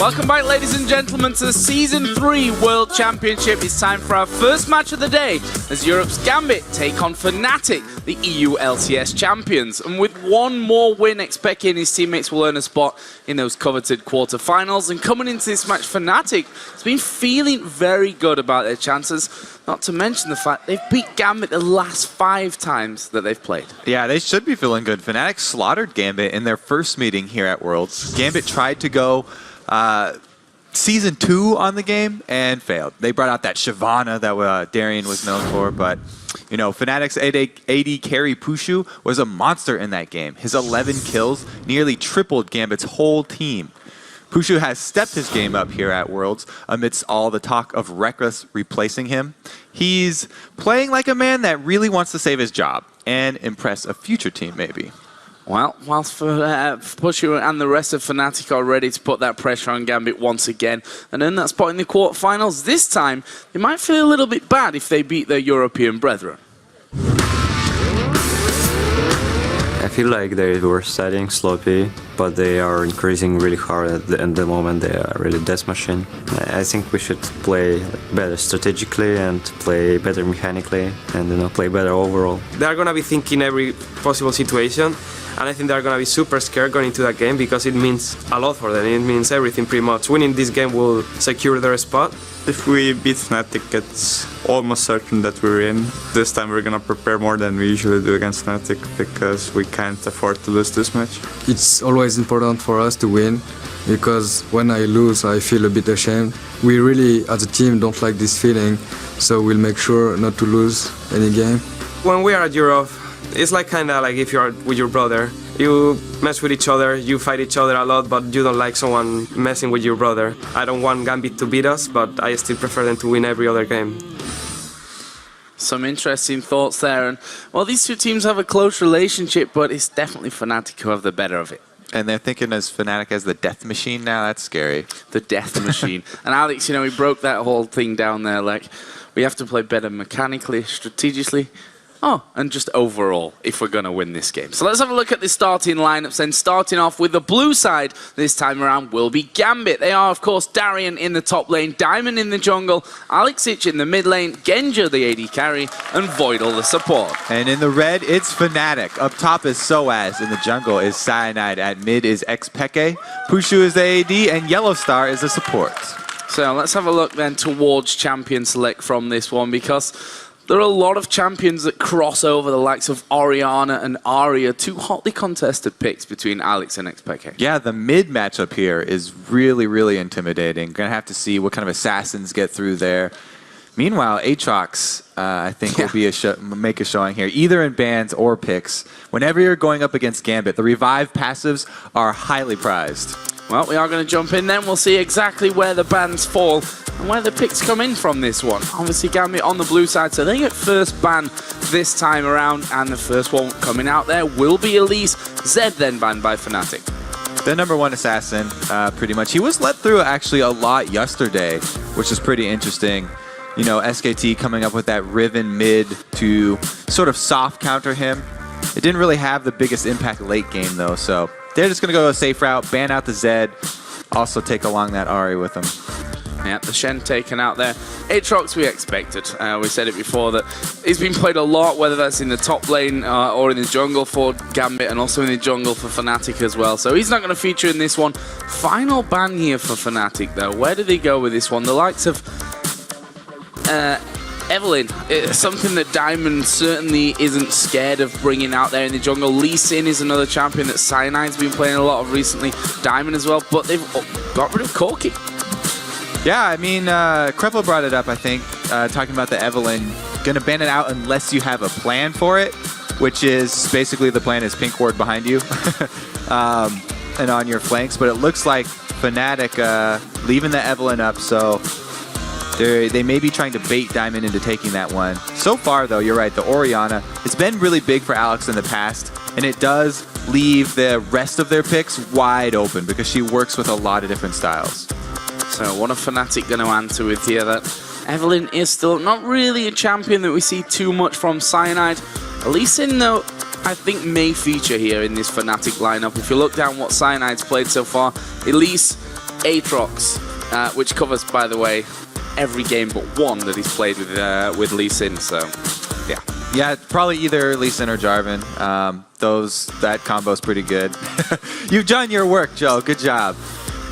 Welcome back, ladies and gentlemen, to the Season 3 World Championship. It's time for our first match of the day as Europe's Gambit take on Fnatic, the EU LCS champions. And with one more win, Expecke and his teammates will earn a spot in those coveted quarterfinals. And coming into this match, Fnatic has been feeling very good about their chances, not to mention the fact they've beat Gambit the last 5 times that they've played. Yeah, they should be feeling good. Fnatic slaughtered Gambit in their first meeting here at Worlds. Gambit tried to go Season 2 on the game and failed. They brought out that Shyvana that Darian was known for, but you know, Fnatic's AD carry Pushu was a monster in that game. His 11 kills nearly tripled Gambit's whole team. Pushu has stepped his game up here at Worlds amidst all the talk of Reckless replacing him. He's playing like a man that really wants to save his job and impress a future team, maybe. Well, whilst Pushu and the rest of Fnatic are ready to put that pressure on Gambit once again and earn that spot in the quarterfinals, this time they might feel a little bit bad if they beat their European brethren. I feel like they were starting sloppy, but they are increasing really hard at the moment. They are really death machine. I think we should play better strategically and play better mechanically and play better overall. They are going to be thinking every possible situation, and I think they're going to be super scared going into that game because it means a lot for them. It means everything pretty much. Winning this game will secure their spot. If we beat Fnatic, it's almost certain that we're in. This time we're gonna prepare more than we usually do against Fnatic because we can't afford to lose this match. It's always important for us to win because when I lose I feel a bit ashamed. We really as a team don't like this feeling, so we'll make sure not to lose any game. When we are at Europe, it's like kinda like if you're with your brother. You mess with each other, you fight each other a lot, but you don't like someone messing with your brother. I don't want Gambit to beat us, but I still prefer them to win every other game. Some interesting thoughts there. And well, these two teams have a close relationship, but it's definitely Fnatic who have the better of it. And they're thinking as Fnatic as the death machine now. That's scary. The death machine. And Alex, you know, he broke that whole thing down there. Like, we have to play better mechanically, strategically. Oh, and just overall, if we're going to win this game. So let's have a look at the starting lineups then. Starting off with the blue side this time around will be Gambit. They are, of course, Darian in the top lane, Diamond in the jungle, Alexic in the mid lane, Genja the AD carry, and Voidal the support. And in the red, it's Fnatic. Up top is Soaz. In the jungle is Cyanide. At mid is Expecke. Pushu is the AD, and Yellow Star is the support. So let's have a look then towards champion select from this one, because there are a lot of champions that cross over, the likes of Orianna and Arya, 2 hotly contested picks between Alex and Expecke. Yeah, the mid matchup here is really, really intimidating. Gonna have to see what kind of assassins get through there. Meanwhile, Aatrox, I think, will be make a showing here, either in bans or picks. Whenever you're going up against Gambit, the revive passives are highly prized. Well, we are going to jump in then. We'll see exactly where the bans fall and where the picks come in from this one. Obviously, Gambit on the blue side, so they get first ban this time around, and the first one coming out there will be Elise. Zed then banned by Fnatic. The #1 assassin, pretty much. He was let through actually a lot yesterday, which is pretty interesting. You know, SKT coming up with that Riven mid to sort of soft counter him. It didn't really have the biggest impact late game, though, so they're just going to go a safe route, ban out the Zed, also take along that Ahri with them. Yeah, the Shen taken out there. Aatrox we expected. We said it before that he's been played a lot, whether that's in the top lane or in the jungle for Gambit, and also in the jungle for Fnatic as well. So he's not going to feature in this one. Final ban here for Fnatic, though. Where do they go with this one? The likes of Evelyn, it's something that Diamond certainly isn't scared of bringing out there in the jungle. Lee Sin is another champion that Cyanide's been playing a lot of recently. Diamond as well, but they've got rid of Corki. Yeah, I mean, Kreppel brought it up, I think, talking about the Evelyn. Gonna ban it out unless you have a plan for it, which is basically the plan is pink ward behind you and on your flanks. But it looks like Fnatic leaving the Evelyn up, so they may be trying to bait Diamond into taking that one. So far, though, you're right, the Orianna, it's been really big for Alex in the past, and it does leave the rest of their picks wide open because she works with a lot of different styles. So what are Fnatic going to answer with here? That Evelyn is still not really a champion that we see too much from Cyanide. Lee Sin, though, I think may feature here in this Fnatic lineup. If you look down what Cyanide's played so far, Elise Aatrox, which covers, by the way, every game but one that he's played with Lee Sin. So, yeah. Yeah, probably either Lee Sin or Jarvan. That combo's pretty good. You've done your work, Joe. Good job.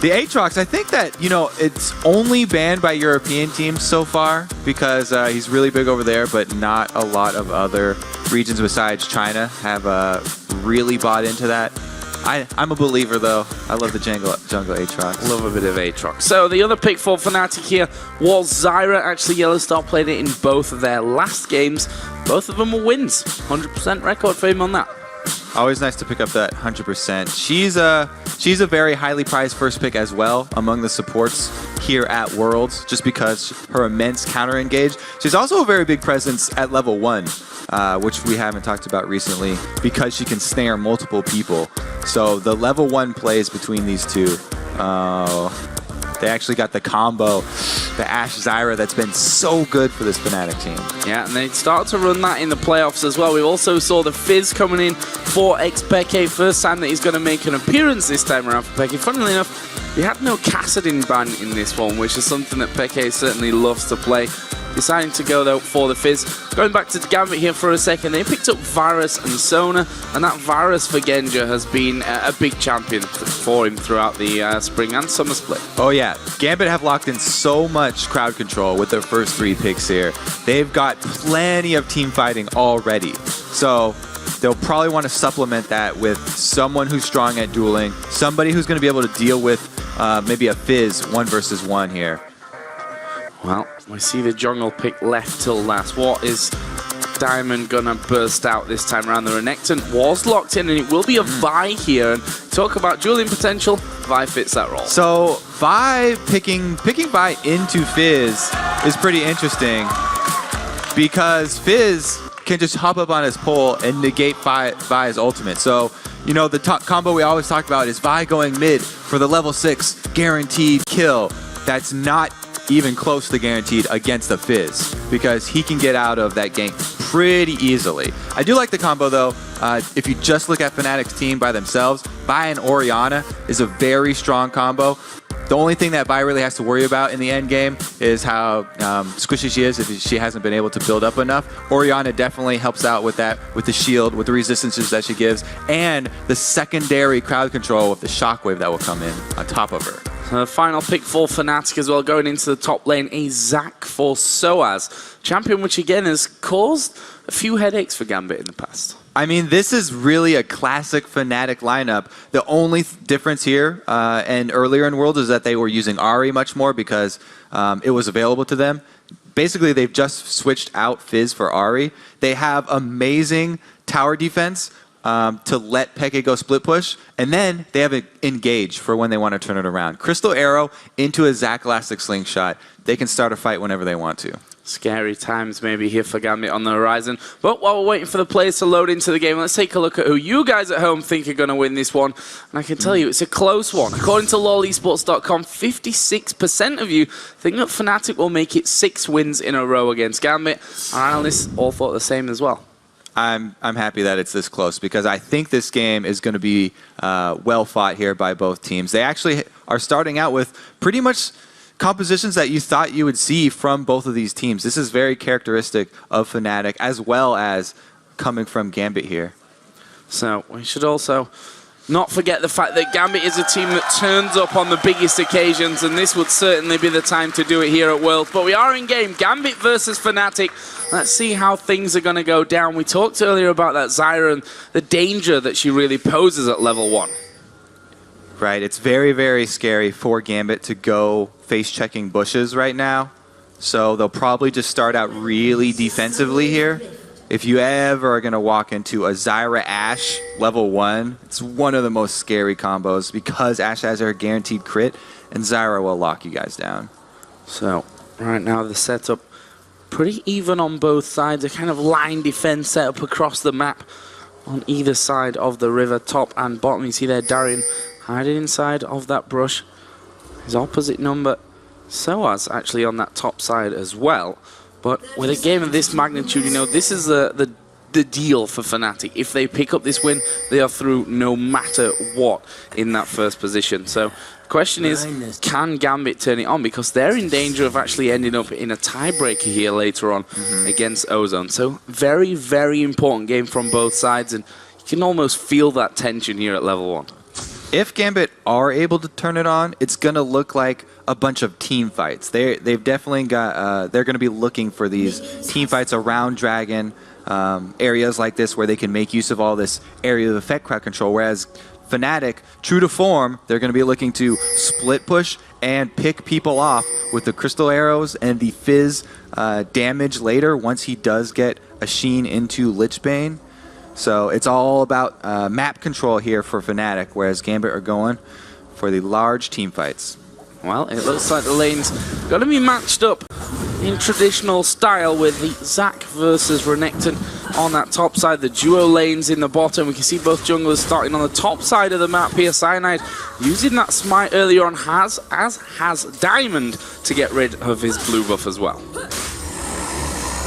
The Aatrox, I think that, you know, it's only banned by European teams so far because he's really big over there, but not a lot of other regions besides China have really bought into that. I'm a believer, though. I love the jungle Aatrox. Love a bit of Aatrox. So the other pick for Fnatic here was Zyra. Actually, Yellowstar played it in both of their last games. Both of them were wins. 100% record for him on that. Always nice to pick up that 100%. She's a very highly prized first pick as well among the supports here at Worlds, just because her immense counter engage. She's also a very big presence at level 1, which we haven't talked about recently, because she can snare multiple people. So the level 1 plays between these two. They actually got the combo, the Ashe Zyra, that's been so good for this Fnatic team. Yeah, and they start to run that in the playoffs as well. We also saw the Fizz coming in for Peke. First time that he's going to make an appearance this time around for Peke. Funnily enough, we had no Kassadin ban in this one, which is something that Peke certainly loves to play. Deciding to go, though, for the Fizz. Going back to Gambit here for a second, they picked up Varus and Sona, and that Varus for Genja has been a big champion for him throughout the spring and summer split. Oh yeah, Gambit have locked in so much crowd control with their first 3 picks here. They've got plenty of team fighting already. So they'll probably want to supplement that with someone who's strong at dueling, somebody who's going to be able to deal with maybe a Fizz 1 versus 1 here. Well, we see the jungle pick left till last. What is Diamond gonna burst out this time around? The Renekton was locked in, and it will be a Vi here. And talk about dueling potential, Vi fits that role. So Vi picking Vi into Fizz is pretty interesting, because Fizz can just hop up on his pole and negate Vi's ultimate. So, you know, the combo we always talk about is Vi going mid for the level 6 guaranteed kill. That's not even close to guaranteed against the Fizz, because he can get out of that gank pretty easily. I do like the combo, though. If you just look at Fnatic's team by themselves, Vi and Orianna is a very strong combo. The only thing that Vi really has to worry about in the end game is how squishy she is if she hasn't been able to build up enough. Orianna definitely helps out with that, with the shield, with the resistances that she gives, and the secondary crowd control with the shockwave that will come in on top of her. Final pick for Fnatic as well, going into the top lane, a Zac for Soaz. Champion which again has caused a few headaches for Gambit in the past. I mean, this is really a classic Fnatic lineup. The only difference here and earlier in World is that they were using Ahri much more because it was available to them. Basically, they've just switched out Fizz for Ahri. They have amazing tower defense to let Peke go split push, and then they have an engage for when they want to turn it around. Crystal Arrow into a Zac Elastic Slingshot. They can start a fight whenever they want to. Scary times maybe here for Gambit on the horizon. But while we're waiting for the players to load into the game, let's take a look at who you guys at home think are going to win this one. And I can tell you, it's a close one. According to LoLesports.com, 56% of you think that Fnatic will make it 6 wins in a row against Gambit. Our analysts all thought the same as well. I'm happy that it's this close, because I think this game is going to be well fought here by both teams. They actually are starting out with pretty much compositions that you thought you would see from both of these teams. This is very characteristic of Fnatic, as well as coming from Gambit here. So we should also not forget the fact that Gambit is a team that turns up on the biggest occasions, and this would certainly be the time to do it here at Worlds. But we are in game, Gambit versus Fnatic. Let's see how things are going to go down. We talked earlier about that Zyra and the danger that she really poses at level 1. Right, it's very, very scary for Gambit to go face-checking bushes right now. So they'll probably just start out really defensively here. If you ever are going to walk into a Zyra Ashe level 1, it's one of the most scary combos, because Ashe has her guaranteed crit, and Zyra will lock you guys down. So right now the setup pretty even on both sides. A kind of line defense setup across the map on either side of the river, top and bottom. You see there Darian hiding inside of that brush. His opposite number, Soaz, actually on that top side as well. But with a game of this magnitude, you know, this is the the deal for Fnatic. If they pick up this win, they are through no matter what in that first position. So the question is, can Gambit turn it on? Because they're in danger of actually ending up in a tiebreaker here later on against Ozone. So very, very important game from both sides, and you can almost feel that tension here at level 1. If Gambit are able to turn it on, it's going to look like a bunch of team fights. They've definitely got, they're going to be looking for these team fights around Dragon, areas like this where they can make use of all this area of effect crowd control, whereas Fnatic, true to form, they're going to be looking to split push and pick people off with the crystal arrows and the Fizz damage later once he does get a Sheen into Lichbane. So it's all about map control here for Fnatic, whereas Gambit are going for the large team fights. Well, it looks like the lanes going to be matched up in traditional style with the Zac versus Renekton on that top side, the duo lanes in the bottom. We can see both junglers starting on the top side of the map here. Cyanide using that smite earlier on, as has Diamond, to get rid of his blue buff as well.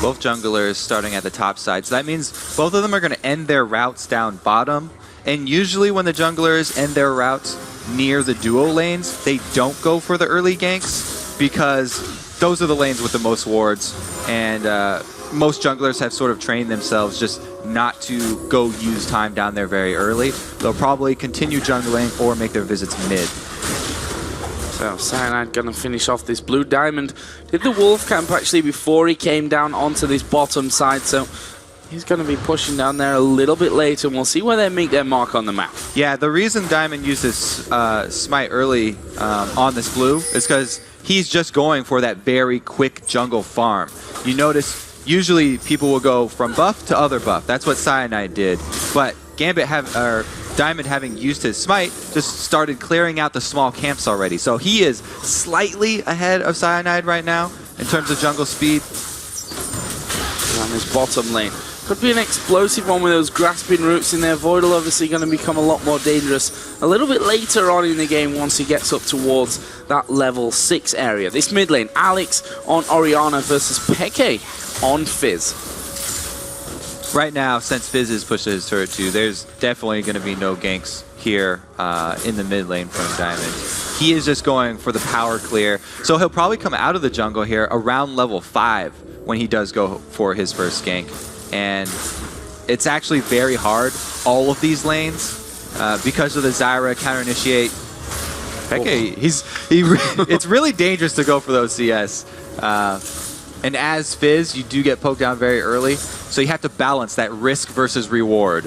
Both junglers starting at the top side, so that means both of them are going to end their routes down bottom. And usually when the junglers end their routes near the duo lanes, they don't go for the early ganks because those are the lanes with the most wards, and most junglers have sort of trained themselves just not to go use time down there very early. They'll probably continue jungling or make their visits mid. So Cyanide gonna finish off this blue. Diamond did the wolf camp actually before he came down onto this bottom side, so he's gonna be pushing down there a little bit later, and we'll see where they make their mark on the map. Yeah, the reason Diamond uses smite early on this blue is because he's just going for that very quick jungle farm. You notice usually people will go from buff to other buff. That's what Cyanide did, but Diamond, having used his smite, just started clearing out the small camps already. So he is slightly ahead of Cyanide right now in terms of jungle speed. On this bottom lane. Could be an explosive one with those grasping roots in there. Voidal obviously going to become a lot more dangerous a little bit later on in the game once he gets up towards that level 6 area. This mid lane, Alex on Orianna versus Peke on Fizz. Right now, since Fizz is pushing his turret 2, there's definitely going to be no ganks here in the mid lane from Diamond. He is just going for the power clear. So he'll probably come out of the jungle here around level 5 when he does go for his first gank. And it's actually very hard, all of these lanes, because of the Zyra counter-initiate. Peke, it's really dangerous to go for those CS. And as Fizz, you do get poked down very early, so you have to balance that risk versus reward.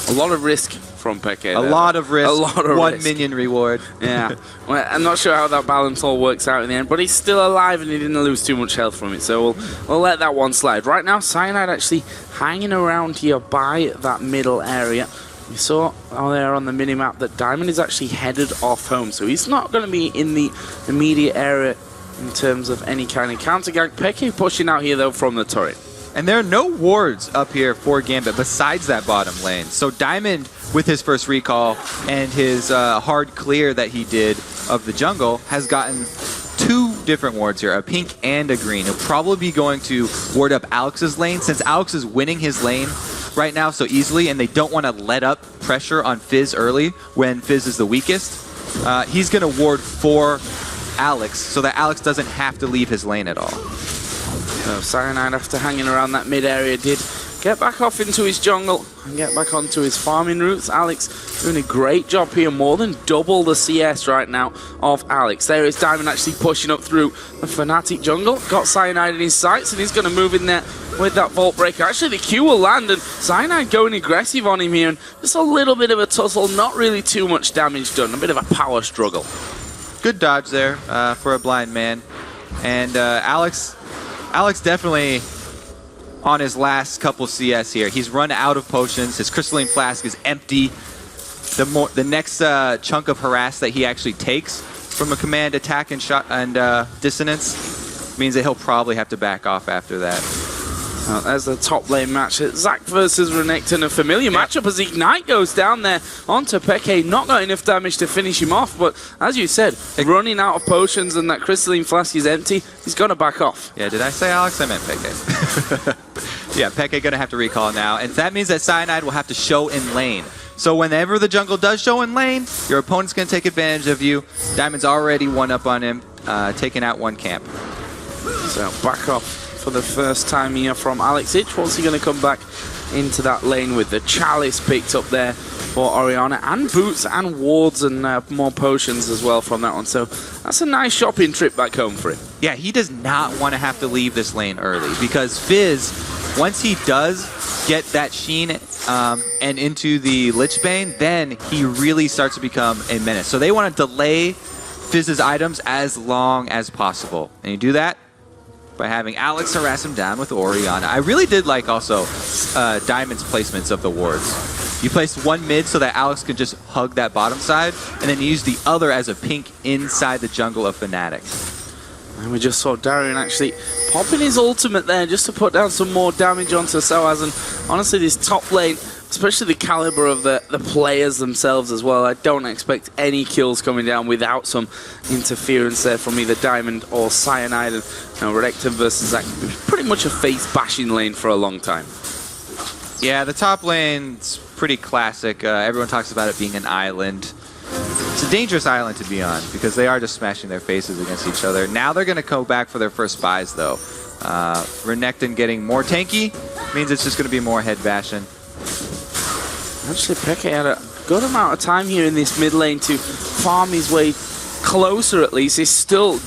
A lot of risk from Peke. A lot of risk, a lot of one risk. minion reward. Yeah, well, I'm not sure how that balance all works out in the end, but he's still alive and he didn't lose too much health from it, so we'll let that one slide. Right now, Cyanide actually hanging around here by that middle area. We saw there on the minimap that Diamond is actually headed off home, so he's not going to be in the immediate area in terms of any kind of counter gank. Peke pushing out here though from the turret. And there are no wards up here for Gambit besides that bottom lane. So Diamond, with his first recall and his hard clear that he did of the jungle, has gotten 2 different wards here, a pink and a green. He'll probably be going to ward up Alex's lane, since Alex is winning his lane right now so easily, and they don't want to let up pressure on Fizz early when Fizz is the weakest. He's going to ward for Alex so that Alex doesn't have to leave his lane at all. So Cyanide, after hanging around that mid area, did get back off into his jungle and get back onto his farming routes. Alex doing a great job here, more than double the CS right now of Alex. There is Diamond actually pushing up through the Fnatic jungle. Got Cyanide in his sights and he's going to move in there with that Vault Breaker. Actually, the Q will land and Cyanide going aggressive on him here, and just a little bit of a tussle, not really too much damage done, a bit of a power struggle. Good dodge there for a blind man. And Alex definitely on his last couple CS here. He's run out of potions. His crystalline flask is empty. The next chunk of harass that he actually takes from a command attack and shot and dissonance means that he'll probably have to back off after that. There's the top lane match. Zac versus Renekton, a familiar matchup as Ignite goes down there onto Peke. Not got enough damage to finish him off, but as you said, running out of potions and that crystalline flask is empty, he's going to back off. Yeah, did I say Alex? I meant Peke. Yeah, Peke going to have to recall now. And that means that Cyanide will have to show in lane. So whenever the jungle does show in lane, your opponent's going to take advantage of you. Diamond's already one up on him, taking out one camp. So back off for the first time here from Alex Ich. What's he going to come back into that lane with? The Chalice picked up there for Orianna, and boots and wards and more potions as well from that one. So that's a nice shopping trip back home for him. Yeah, he does not want to have to leave this lane early because Fizz, once he does get that Sheen and into the Lich Bane, then he really starts to become a menace. So they want to delay Fizz's items as long as possible. And you do that by having Alex harass him down with Orianna. I really did like also Diamond's placements of the wards. You placed one mid so that Alex could just hug that bottom side, and then you use the other as a pink inside the jungle of Fnatic. And we just saw Darian actually popping his ultimate there just to put down some more damage onto Soaz. And honestly, this top lane, especially the caliber of the players themselves as well, I don't expect any kills coming down without some interference there from either Diamond or Cyanide. And Renekton versus that could be pretty much a face-bashing lane for a long time. Yeah, the top lane's pretty classic. Everyone talks about it being an island. It's a dangerous island to be on because they are just smashing their faces against each other. Now they're going to go back for their first buys, though. Renekton getting more tanky means it's just going to be more head bashing. Actually, Peke had a good amount of time here in this mid lane to farm his way closer, at least. He's still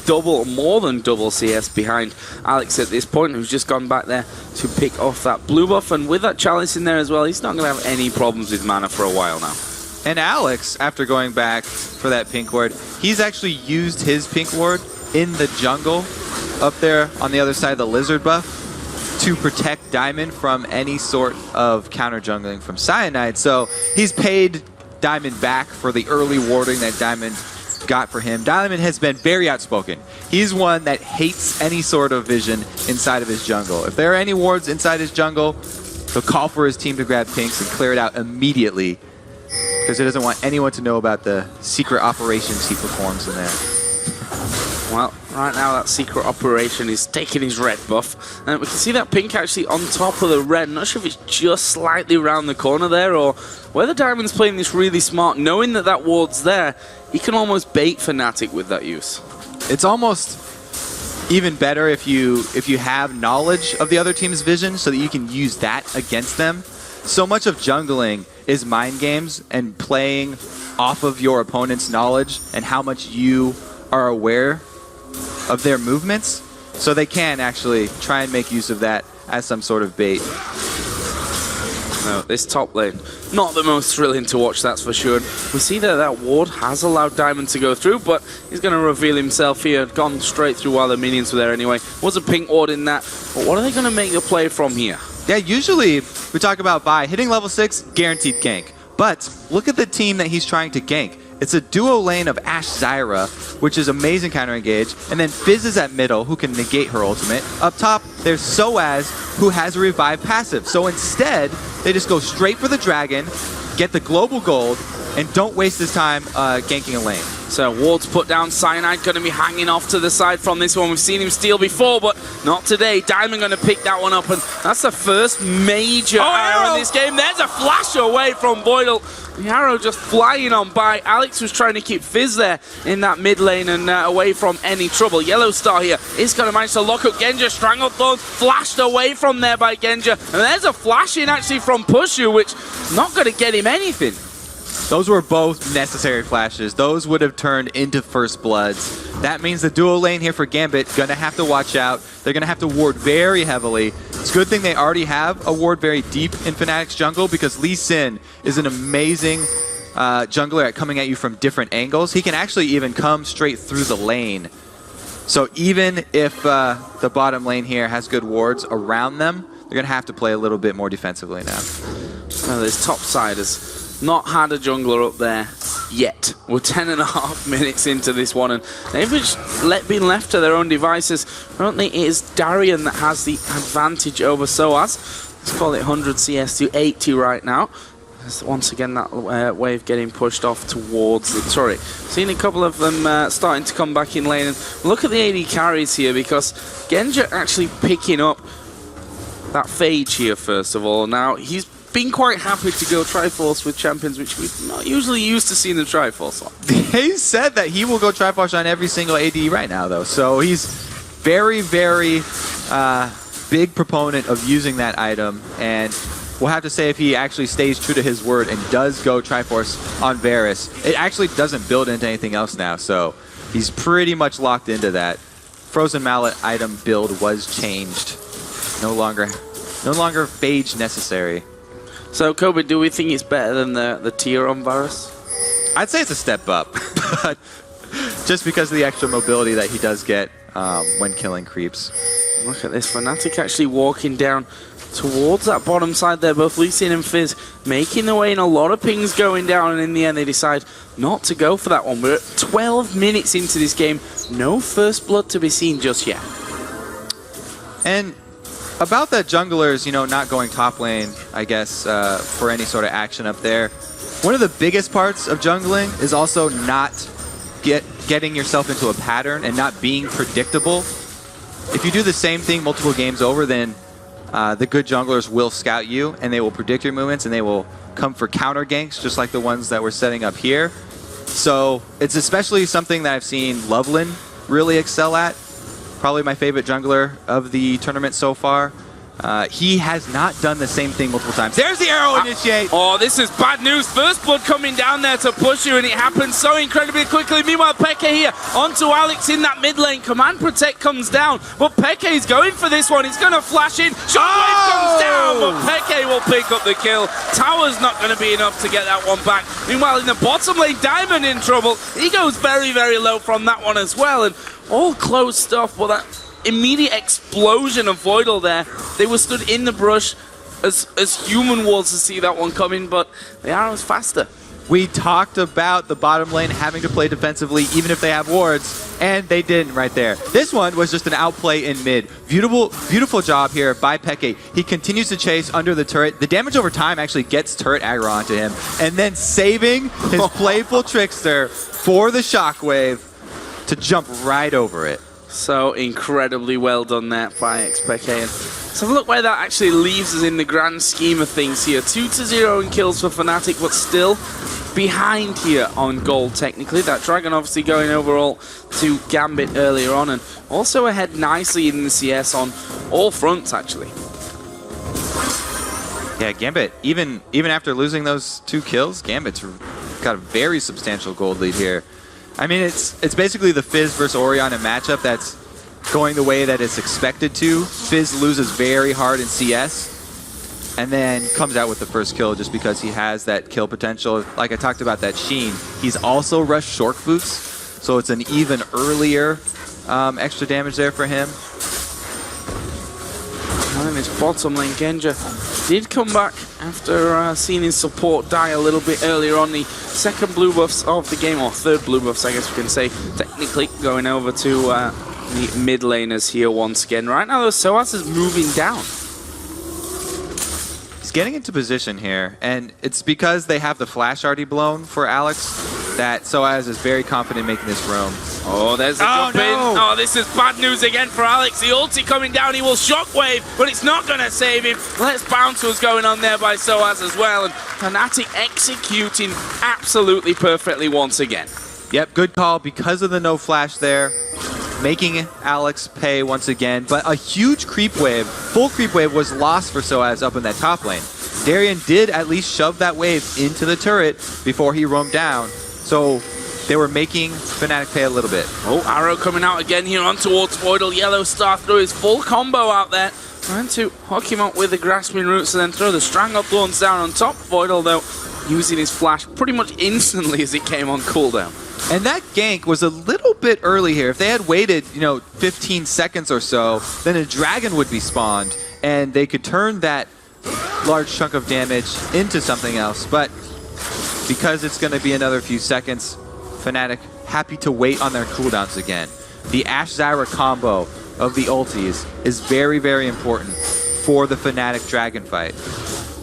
more than double CS behind Alex at this point, who's just gone back there to pick off that blue buff. And with that Chalice in there as well, he's not going to have any problems with mana for a while now. And Alex, after going back for that pink ward, he's actually used his pink ward in the jungle up there on the other side of the lizard buff to protect Diamond from any sort of counter jungling from Cyanide. So he's paid Diamond back for the early warding that Diamond got for him. Diamond has been very outspoken. He's one that hates any sort of vision inside of his jungle. If there are any wards inside his jungle, he'll call for his team to grab pinks and clear it out immediately because he doesn't want anyone to know about the secret operations he performs in there. Well, right now that secret operation is taking his red buff. And we can see that pink actually on top of the red. I'm not sure if it's just slightly around the corner there or whether Diamond's playing this really smart. Knowing that that ward's there, he can almost bait Fnatic with that use. It's almost even better if you have knowledge of the other team's vision so that you can use that against them. So much of jungling is mind games and playing off of your opponent's knowledge and how much you are aware of their movements, so they can actually try and make use of that as some sort of bait. No, this top lane, not the most thrilling to watch, that's for sure. We see that that ward has allowed Diamond to go through, but he's going to reveal himself here. Gone straight through while the minions were there anyway. Was a pink ward in that, but what are they going to make the play from here? Yeah, usually we talk about Vi hitting level 6, guaranteed gank. But look at the team that he's trying to gank. It's a duo lane of Ashe Zyra, which is amazing counter engage, and then Fizz is at middle, who can negate her ultimate. Up top, there's Soaz, who has a revive passive. So instead, they just go straight for the dragon, get the global gold, and don't waste his time ganking a lane. So ward's put down, Cyanide going to be hanging off to the side from this one. We've seen him steal before, but not today. Diamond going to pick that one up, and that's the first major arrow in this game. There's a flash away from Voidal. The arrow just flying on by. Alex was trying to keep Fizz there in that mid lane and away from any trouble. Yellow Star here is going to manage to lock up Genja. Stranglethorn flashed away from there by Genja. And there's a flash in actually from Pushu, which not going to get him anything. Those were both necessary flashes. Those would have turned into first bloods. That means the dual lane here for Gambit gonna have to watch out. They're gonna have to ward very heavily. It's a good thing they already have a ward very deep in Fnatic's jungle because Lee Sin is an amazing jungler at coming at you from different angles. He can actually even come straight through the lane. So even if the bottom lane here has good wards around them, they're gonna have to play a little bit more defensively now. Well, this top side has not had a jungler up there yet. We're 10.5 minutes into this one, and they've just been left to their own devices. Currently, it is Darian that has the advantage over Soaz. Let's call it 100 CS to 80 right now. There's once again that wave getting pushed off towards the turret. Seen a couple of them starting to come back in lane. And look at the AD carries here, because Genja actually picking up that Phage here, first of all. Now, he's been quite happy to go Triforce with champions, which we're not usually used to seeing the Triforce on. He said that he will go Triforce on every single AD right now, though. So he's very, very big proponent of using that item. And we'll have to say if he actually stays true to his word and does go Triforce on Varus. It actually doesn't build into anything else now, so he's pretty much locked into that. Frozen Mallet item build was changed. No longer Phage necessary. So, Kobe, do we think it's better than the tier on Varus? I'd say it's a step up, but just because of the extra mobility that he does get when killing creeps. Look at this, Fnatic actually walking down towards that bottom side there, both Lucian and Fizz making their way in, a lot of pings going down, and in the end they decide not to go for that one. We're at 12 minutes into this game, no first blood to be seen just yet. And about that junglers, not going top lane, I guess, for any sort of action up there. One of the biggest parts of jungling is also not getting yourself into a pattern and not being predictable. If you do the same thing multiple games over, then the good junglers will scout you and they will predict your movements and they will come for counter ganks, just like the ones that we're setting up here. So it's especially something that I've seen Loveland really excel at. Probably my favorite jungler of the tournament so far. He has not done the same thing multiple times. There's the arrow initiate! Oh, this is bad news. First blood coming down there to push you, and it happens so incredibly quickly. Meanwhile, Peke here onto Alex in that mid lane. Command Protect comes down, but Peke's going for this one. He's going to flash in. Shockwave comes down, but Peke will pick up the kill. Tower's not going to be enough to get that one back. Meanwhile, in the bottom lane, Diamond in trouble. He goes very, very low from that one as well, and all close stuff, but that immediate explosion of Voidal there. They were stood in the brush as human walls to see that one coming, but the arrow's faster. We talked about the bottom lane having to play defensively even if they have wards, and they didn't right there. This one was just an outplay in mid. Beautiful job here by Peke. He continues to chase under the turret. The damage over time actually gets turret aggro onto him, and then saving his playful trickster for the shockwave to jump right over it. So incredibly well done there by XPK. And let's have a look where that actually leaves us in the grand scheme of things here. 2-0 in kills for Fnatic, but still behind here on gold technically. That Dragon obviously going overall to Gambit earlier on, and also ahead nicely in the CS on all fronts actually. Yeah, Gambit, even after losing those 2 kills, Gambit's got a very substantial gold lead here. I mean, it's basically the Fizz versus Orion matchup that's going the way that it's expected to. Fizz loses very hard in CS and then comes out with the first kill just because he has that kill potential. Like I talked about that Sheen, he's also rushed short boots, so it's an even earlier extra damage there for him. And in his bottom lane, Genja did come back after seeing his support die a little bit earlier on. The second blue buffs of the game, or third blue buffs I guess we can say, technically going over to the mid laners here once again. Right now though, Soaz is moving down. He's getting into position here, and it's because they have the flash already blown for Alex that Soaz is very confident making this roam. Oh, there's a jump in. Oh, this is bad news again for Alex. The ulti coming down, he will shockwave, but it's not going to save him. Let's bounce was going on there by Soaz as well, and Fnatic executing absolutely perfectly once again. Yep, good call because of the no flash there, making Alex pay once again. But a huge creep wave, full creep wave was lost for Soaz up in that top lane. Darien did at least shove that wave into the turret before he roamed down. So they were making Fnatic pay a little bit. Oh, arrow coming out again here on towards Voidal. Yellow Star through his full combo out there. Trying to hook him up with the grasping roots and then throw the Stranglethorns down on top. Voidal, though, using his flash pretty much instantly as it came on cooldown. And that gank was a little bit early here. If they had waited, 15 seconds or so, then a dragon would be spawned, and they could turn that large chunk of damage into something else. But because it's going to be another few seconds, Fnatic happy to wait on their cooldowns again. The Ashe Zyra combo of the ultis is very, very important for the Fnatic dragon fight.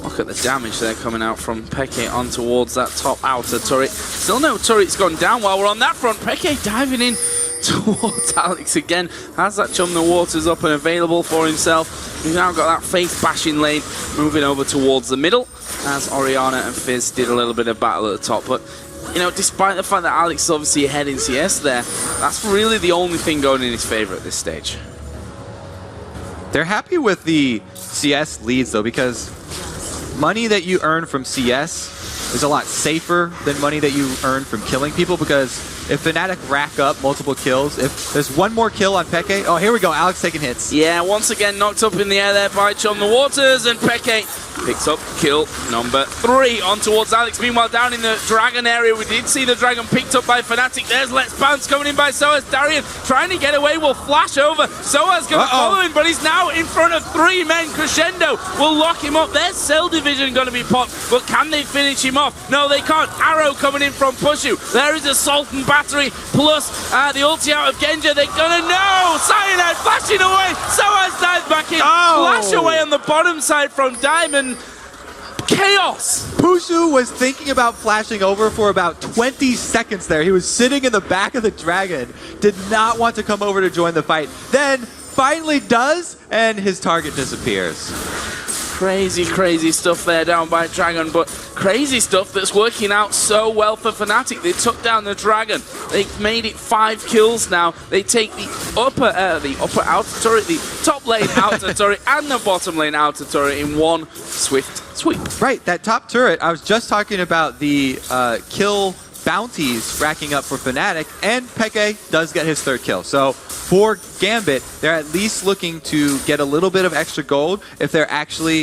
Look at the damage there coming out from Peke on towards that top outer turret. Still no turret's gone down while we're on that front. Peke diving in towards Alex again. Has that Chum the Waters up and available for himself. He's now got that face bashing lane moving over towards the middle, as Oriana and Fizz did a little bit of battle at the top. But, you know, despite the fact that Alex is obviously ahead in CS there, that's really the only thing going in his favor at this stage. They're happy with the CS leads, though, because money that you earn from CS is a lot safer than money that you earn from killing people, because if Fnatic rack up multiple kills, if there's one more kill on Peke, oh, here we go, Alex taking hits. Yeah, once again knocked up in the air there by Chum the Waters, and Peke picks up kill number 3 on towards Alex. Meanwhile, down in the Dragon area, we did see the Dragon picked up by Fnatic. There's Let's Bounce coming in by Soaz. Darian trying to get away, will flash over. Soaz going to follow him, but he's now in front of 3 men. Crescendo will lock him up. There's Cell Division going to be popped, but can they finish him off? No, they can't. Arrow coming in from Pushu. There is Assault and Battery, plus the ulti out of Genja. They're going to know. Cyanide flashing away. Soaz dives back in. Flash away on the bottom side from Diamond. Chaos! Pushu was thinking about flashing over for about 20 seconds there. He was sitting in the back of the Dragon, did not want to come over to join the fight. Then finally does, and his target disappears. Crazy, crazy stuff there down by Dragon, but crazy stuff that's working out so well for Fnatic. They took down the Dragon. They made it 5 kills now. They take the upper outer turret, the top lane outer turret, and the bottom lane outer turret in one swift sweep. Right, that top turret, I was just talking about the kill bounties racking up for Fnatic, and Peke does get his 3rd kill. So for Gambit, they're at least looking to get a little bit of extra gold if they're actually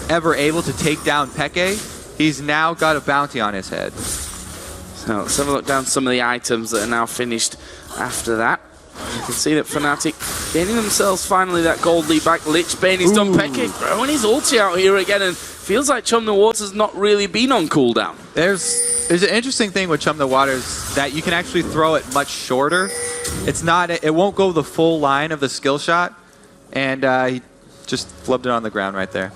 ever able to take down Peke. He's now got a bounty on his head. So let's have a look down some of the items that are now finished after that. You can see that Fnatic gaining themselves finally that gold lead back. Lichbane, he's done Peke throwing his ulti out here again, and feels like Chum the Waters not really been on cooldown. There's an interesting thing with Chum the Waters that you can actually throw it much shorter. It won't go the full line of the skill shot, and he just flipped it on the ground right there.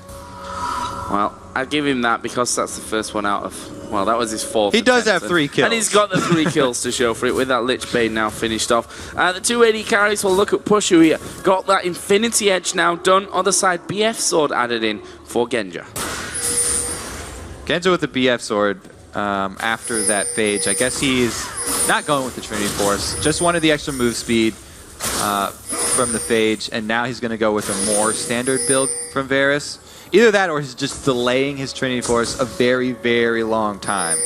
Well, I'd give him that because that's the first one out of, well, that was his 4th. He does have 3 kills. And he's got the 3 kills to show for it with that Lich Bane now finished off. The 2 AD carries will look at Pushu here. Got that Infinity Edge now done. Other side, BF Sword added in for Genja. Genja with the BF Sword. After that phage, I guess he's not going with the Trinity Force. Just wanted the extra move speed from the phage, and now he's going to go with a more standard build from Varus. Either that, or he's just delaying his Trinity Force a very, very long time.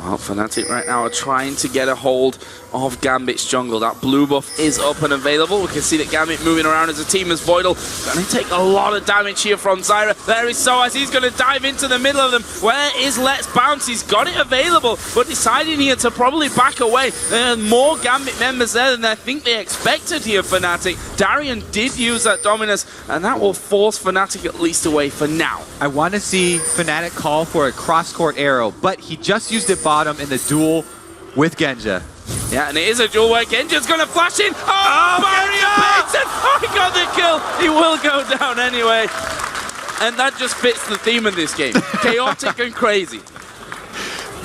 Well, Fnatic right now are trying to get a hold of Gambit's jungle. That blue buff is up and available. We can see that Gambit moving around as a team as Voidal. Going to take a lot of damage here from Zyra. There is Soaz. He's going to dive into the middle of them. Where is Let's Bounce? He's got it available, but deciding here to probably back away. There are more Gambit members there than I think they expected here, Fnatic. Darian did use that Dominus, and that will force Fnatic at least away for now. I want to see Fnatic call for a cross-court arrow, but he just used it bottom in the duel with Genja. Yeah, and it is a duel where Genja's going to flash in. Oh, barrier Bateson! Oh, he got the kill. He will go down anyway. And that just fits the theme of this game. Chaotic and crazy.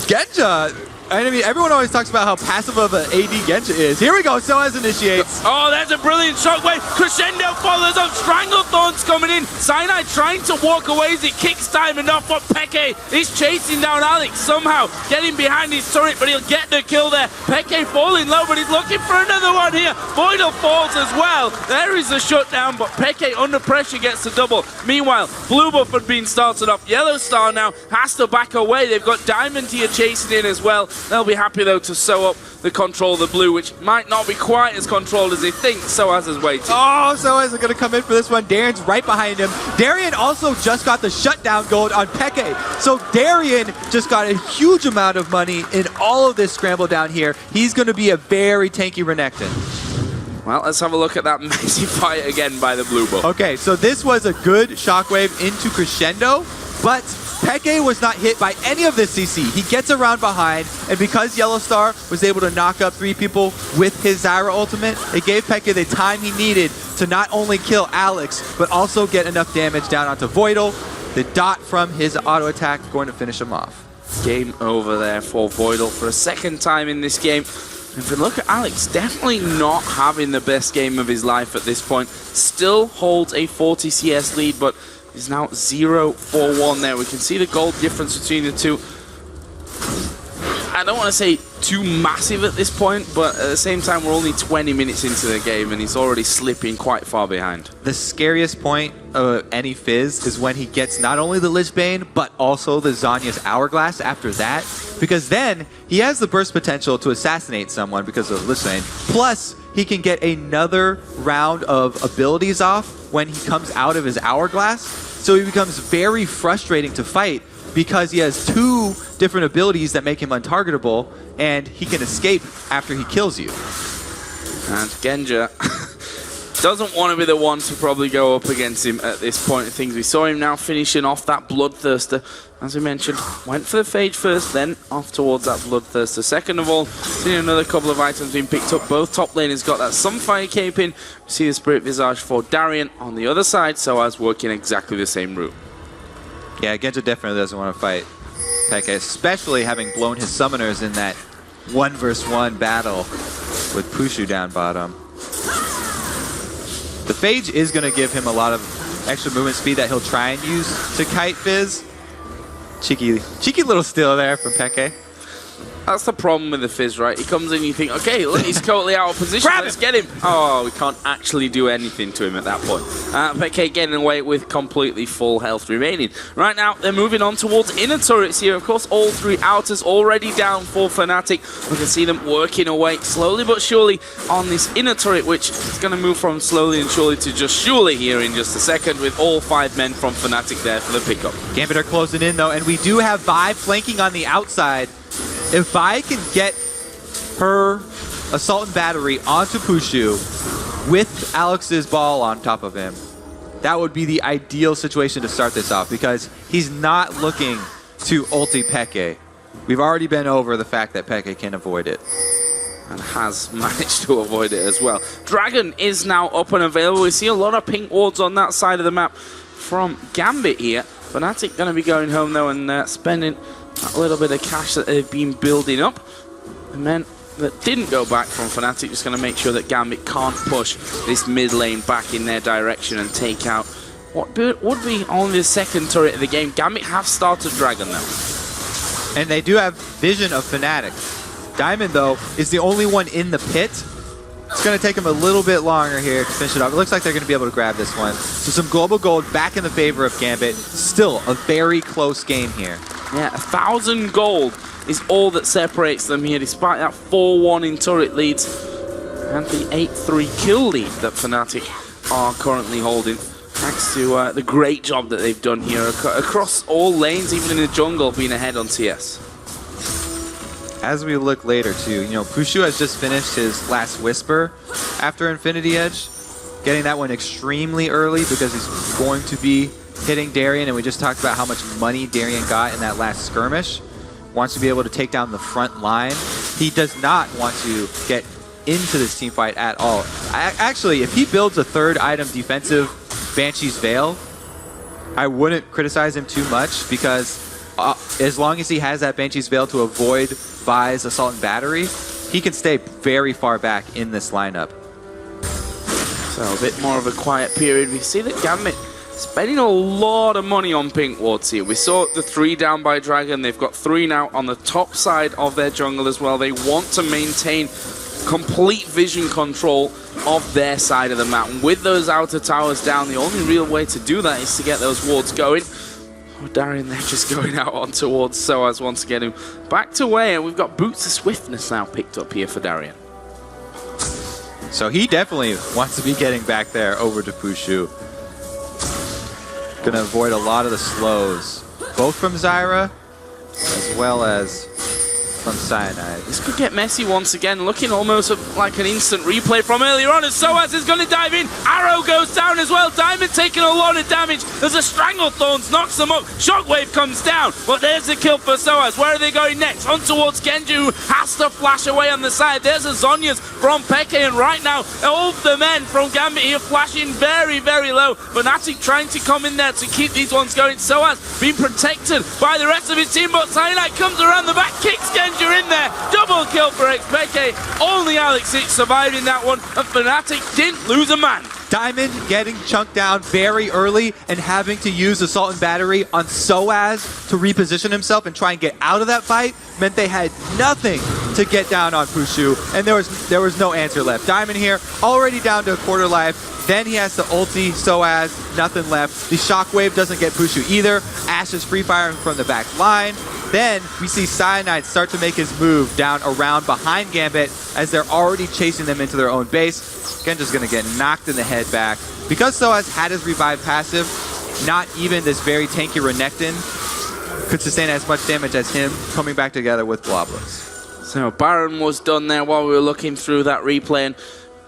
Genja, I mean, everyone always talks about how passive of an AD Genja is. Here we go, Soaz initiates. Oh, there's a brilliant shockwave. Crescendo follows up. Stranglethorn's coming in. Cyanide trying to walk away as he kicks Diamond off, but Peke is chasing down Alex somehow, getting behind his turret, but he'll get the kill there. Peke falling low, but he's looking for another one here. Voidal falls as well. There is a shutdown, but Peke under pressure gets the double. Meanwhile, blue buff had been started off. Yellow Star now has to back away. They've got Diamond here chasing in as well. They'll be happy, though, to sew up the control of the blue, which might not be quite as controlled as they think. Soaz is waiting. Oh, Soaz is going to come in for this one. Darian's right behind him. Darian also just got the shutdown gold on Peke. So Darian just got a huge amount of money in all of this scramble down here. He's going to be a very tanky Renekton. Well, let's have a look at that messy fight again by the blue buff. Okay, so this was a good shockwave into Crescendo, but Peke was not hit by any of this CC. He gets around behind, and because Yellow Star was able to knock up 3 people with his Zyra ultimate, it gave Peke the time he needed to not only kill Alex, but also get enough damage down onto Voidal. The dot from his auto attack going to finish him off. Game over there for Voidal for a second time in this game. If you look at Alex, definitely not having the best game of his life at this point. Still holds a 40 CS lead, but is now 0-4-1 there. We can see the gold difference between the two. I don't want to say too massive at this point, but at the same time, we're only 20 minutes into the game, and he's already slipping quite far behind. The scariest point of any Fizz is when he gets not only the Lich Bane, but also the Zhonya's Hourglass after that, because then he has the burst potential to assassinate someone because of Lich Bane. Plus, he can get another round of abilities off when he comes out of his Hourglass, so he becomes very frustrating to fight because he has two different abilities that make him untargetable, and he can escape after he kills you. And Genja doesn't want to be the one to probably go up against him at this point of things. We saw him now finishing off that Bloodthirster. As we mentioned, went for the Phage first, then off towards that Bloodthirster. Second of all, seeing another couple of items being picked up. Both top laners got that Sunfire Cape in. We see the Spirit Visage for Darien on the other side, so as working exactly the same route. Yeah, Genja definitely doesn't want to fight Peke, especially having blown his summoners in that 1v1 battle with Pushu down bottom. The Phage is going to give him a lot of extra movement speed that he'll try and use to kite Fizz. Cheeky little steal there from Peke. That's the problem with the Fizz, right? He comes in, you think, okay, look, he's totally out of position. Let's get him. Oh, we can't actually do anything to him at that point. Peke getting away with completely full health remaining. Right now, they're moving on towards inner turrets here. Of course, all three outers already down for Fnatic. We can see them working away slowly but surely on this inner turret, which is going to move from slowly and surely to just surely here in just a second, with all 5 men from Fnatic there for the pickup. Gambit are closing in, though, and we do have Vi flanking on the outside. If Vi can get her Assault and Battery onto Pushu with Alex's ball on top of him, that would be the ideal situation to start this off, because he's not looking to ulti Peke. We've already been over the fact that Peke can avoid it. And has managed to avoid it as well. Dragon is now up and available. We see a lot of pink wards on that side of the map from Gambit here. Fnatic going to be going home, though, and spending a little bit of cash that they've been building up. The men that didn't go back from Fnatic just going to make sure that Gambit can't push this mid lane back in their direction and take out what would be only the second turret of the game. Gambit have started Dragon, though. And they do have vision of Fnatic. Diamond, though, is the only one in the pit. It's going to take him a little bit longer here to finish it off. It looks like they're going to be able to grab this one. So some global gold back in the favor of Gambit. Still a very close game here. Yeah, 1,000 gold is all that separates them here, despite that 4-1 in turret leads and the 8-3 kill lead that Fnatic are currently holding. Thanks to the great job that they've done here across all lanes, even in the jungle, being ahead on CS. As we look later, too, you know, Pushu has just finished his last Whisper after Infinity Edge, getting that one extremely early because he's going to be hitting Darien, and we just talked about how much money Darien got in that last skirmish. Wants to be able to take down the front line. He does not want to get into this team fight at all. Actually, if he builds a third item defensive Banshee's Veil, I wouldn't criticize him too much, because as long as he has that Banshee's Veil to avoid Vi's Assault and Battery, he can stay very far back in this lineup. So a bit more of a quiet period. We see that Gambit spending a lot of money on pink wards here. We saw the 3 down by Dragon. They've got 3 now on the top side of their jungle as well. They want to maintain complete vision control of their side of the map. And with those outer towers down, the only real way to do that is to get those wards going. Oh, Darien, they're just going out on towards Soaz once again, him back to way, and we've got Boots of Swiftness now picked up here for Darien. So he definitely wants to be getting back there over to Pushu. Gonna avoid a lot of the slows, both from Zyra as well as from Cyanide. This could get messy once again, looking almost like an instant replay from earlier on, as Soaz is going to dive in. Arrow goes down as well. Diamond taking a lot of damage. There's a Stranglethorns, knocks them up. Shockwave comes down, but there's the kill for Soaz. Where are they going next? On towards Genju, who has to flash away on the side. There's a Zhonya's from Peke, and right now, all of the men from Gambit here flashing very, very low. Fnatic trying to come in there to keep these ones going. Soaz being protected by the rest of his team, but Cyanide comes around the back, kicks Genju Genja in there. Double kill for Xpeke. Only Alex survived in that one, and Fnatic didn't lose a man. Diamond getting chunked down very early and having to use Assault and Battery on Soaz to reposition himself and try and get out of that fight meant they had nothing to get down on Pushu, and there was no answer left. Diamond here already down to a quarter life. Then he has to ulti Soaz, nothing left. The Shockwave doesn't get Pushu either. Ashe is free firing from the back line. Then we see Cyanide start to make his move down around behind Gambit as they're already chasing them into their own base. Genja's gonna get knocked in the head back. Because Soaz had his revive passive, not even this very tanky Renekton could sustain as much damage as him coming back together with Blobless. So Baron was done there while we were looking through that replay. And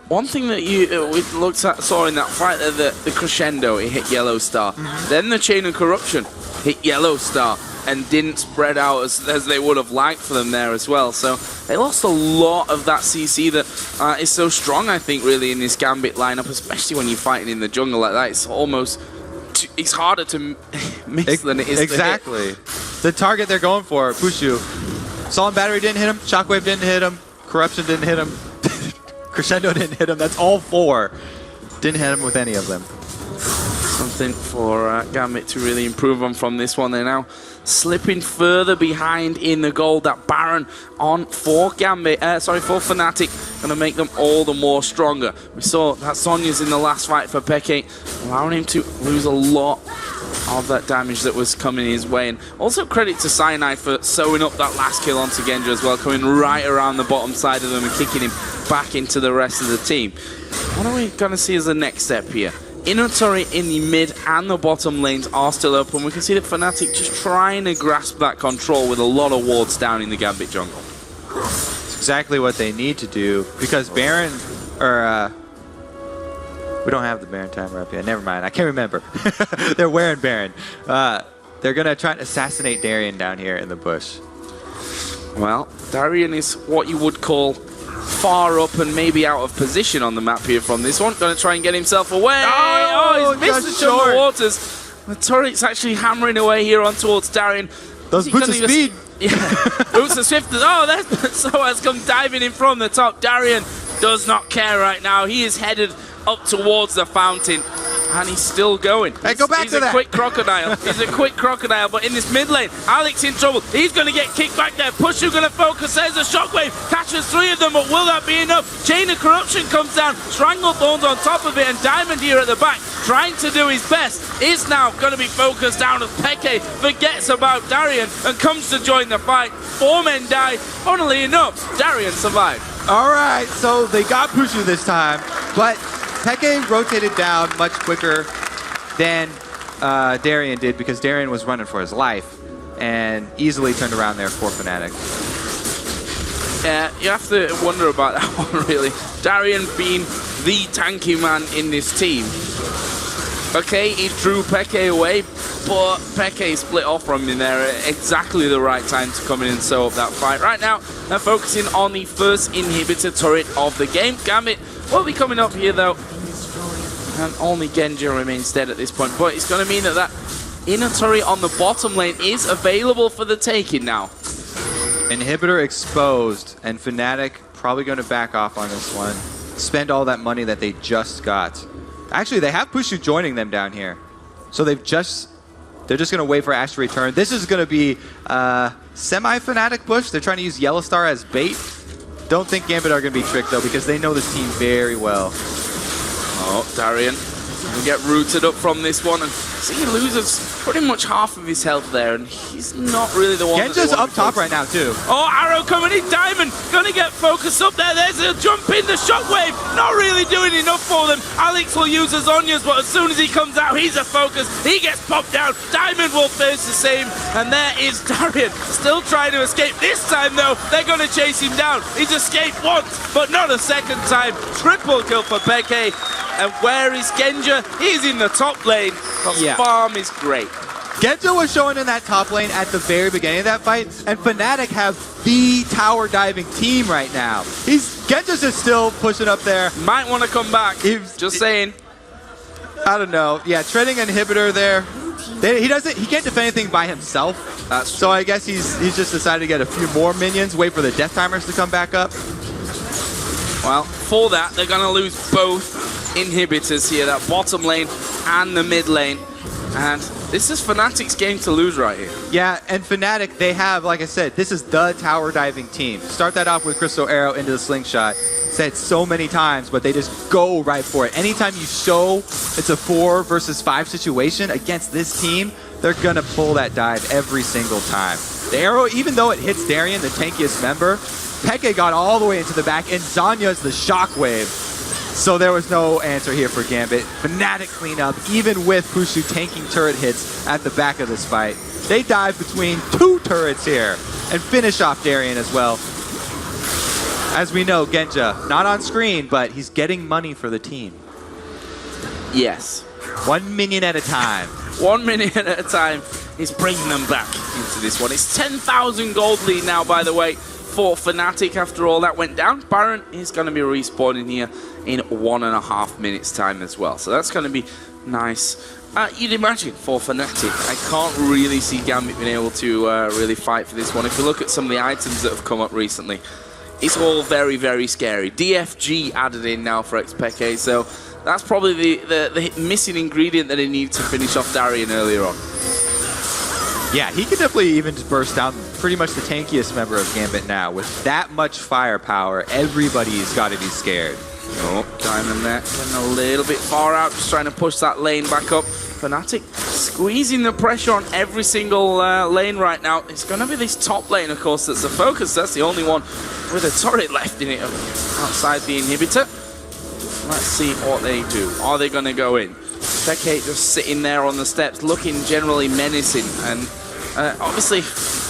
one thing that we saw in that fight there, the crescendo, it hit Yellow Star. Then the Chain of Corruption hit Yellow Star and didn't spread out as they would have liked for them there as well. So they lost a lot of that CC that is so strong, I think, really, in this Gambit lineup, especially when you're fighting in the jungle like that. It's almost, it's harder to miss than it is exactly. to hit. The target they're going for, Pushu. Assault and Battery didn't hit him, Shockwave didn't hit him, Corruption didn't hit him, Crescendo didn't hit him. That's all four. Didn't hit him with any of them. Something for Gambit to really improve on from this one. They're now slipping further behind in the gold. That Baron on for Gambit, for Fnatic, going to make them all the more stronger. We saw that Sonya's in the last fight for Peke, allowing him to lose a lot of that damage that was coming his way. And also credit to Cyanide for sewing up that last kill onto Genja as well, coming right around the bottom side of them and kicking him back into the rest of the team. What are we going to see as the next step here? Inventory in the mid and the bottom lanes are still open. We can see that Fnatic just trying to grasp that control with a lot of wards down in the Gambit jungle. It's exactly what they need to do, because Baron, or we don't have the Baron timer up yet. Never mind, I can't remember. They're wearing Baron. They're gonna try and assassinate Darien down here in the bush. Well, Darien is what you would call far up and maybe out of position on the map here from this one. Going to try and get himself away. Oh, he's missed the jungle waters. The turret's actually hammering away here on towards Darien. Those boots of speed. Yeah, boots of swift. Oh, there's Soaz come diving in from the top. Darien does not care right now. He is headed up towards the fountain. And he's still going. Hey, go back to that. He's a quick crocodile. He's a quick crocodile, but in this mid lane, Alex in trouble. He's going to get kicked back there. Pushu going to focus. There's a shockwave. Catches three of them, but will that be enough? Chain of Corruption comes down. Stranglethorns on top of it, and Diamond here at the back, trying to do his best, is now going to be focused down as Peke forgets about Darien and comes to join the fight. 4 men die. Funnily enough, Darien survived. All right, so they got Pushu this time, but Peke rotated down much quicker than Darien did, because Darien was running for his life and easily turned around there for Fnatic. Yeah, you have to wonder about that one, really. Darien being the tanky man in this team. Okay, he drew Peke away, but Peke split off from him there at exactly the right time to come in and sew up that fight. Right now, they're focusing on the first inhibitor turret of the game. Gambit will be coming up here, though. And only Genja remains dead at this point. But it's going to mean that that inner turret on the bottom lane is available for the taking now. Inhibitor exposed, and Fnatic probably going to back off on this one. Spend all that money that they just got. Actually, they have Pushu joining them down here. So they're just going to wait for Ashe to return. This is going to be semi-Fnatic push. They're trying to use Yellow Star as bait. Don't think Gambit are going to be tricked, though, because they know this team very well. Oh, Darien will get rooted up from this one, and see, he loses pretty much half of his health there, and he's not really the one. Genja's up top right now, too. Oh, arrow coming in, Diamond gonna get focused up there. There's a jump in, the shockwave, not really doing enough for them. Alex will use his Onyas, but as soon as he comes out, he's a focus. He gets popped down. Diamond will face the same, and there is Darien still trying to escape. This time, though, they're gonna chase him down. He's escaped once, but not a second time. Triple kill for Peke. And where is Genja? He's in the top lane. The farm is great. Genja was showing in that top lane at the very beginning of that fight, and Fnatic have the tower diving team right now. Genja's just still pushing up there. Might want to come back. Just saying. I don't know. Yeah, treading inhibitor there. He can't defend anything by himself. So I guess he's just decided to get a few more minions, wait for the death timers to come back up. Well, for that, they're going to lose both inhibitors here, that bottom lane and the mid lane. And this is Fnatic's game to lose right here. Yeah, and Fnatic, they have, like I said, this is the tower diving team. Start that off with Crystal Arrow into the slingshot. Said so many times, but they just go right for it. Anytime you show it's a 4 versus 5 situation against this team, they're gonna pull that dive every single time. The arrow, even though it hits Darien, the tankiest member, Peke got all the way into the back, and Zanya's the shockwave. So there was no answer here for Gambit. Fnatic clean up, even with Pushu tanking turret hits at the back of this fight. They dive between 2 turrets here and finish off Darien as well. As we know, Genja, not on screen, but he's getting money for the team. Yes. 1 minion at a time. 1 minute at a time is bringing them back into this one. It's 10,000 gold lead now, by the way, for Fnatic after all that went down. Baron is going to be respawning here in 1.5 minutes time as well. So that's going to be nice. You'd imagine for Fnatic, I can't really see Gambit being able to really fight for this one. If you look at some of the items that have come up recently, it's all very, very scary. DFG added in now for Xpeke, so that's probably the missing ingredient that he needed to finish off Darien earlier on. Yeah, he could definitely even just burst down pretty much the tankiest member of Gambit now. With that much firepower, everybody's got to be scared. Oh, Diamond there, getting a little bit far out, just trying to push that lane back up. Fnatic squeezing the pressure on every single lane right now. It's going to be this top lane, of course, that's the focus. That's the only one with a turret left in it outside the inhibitor. Let's see what they do. Are they going to go in? Peke just sitting there on the steps, looking generally menacing. And obviously,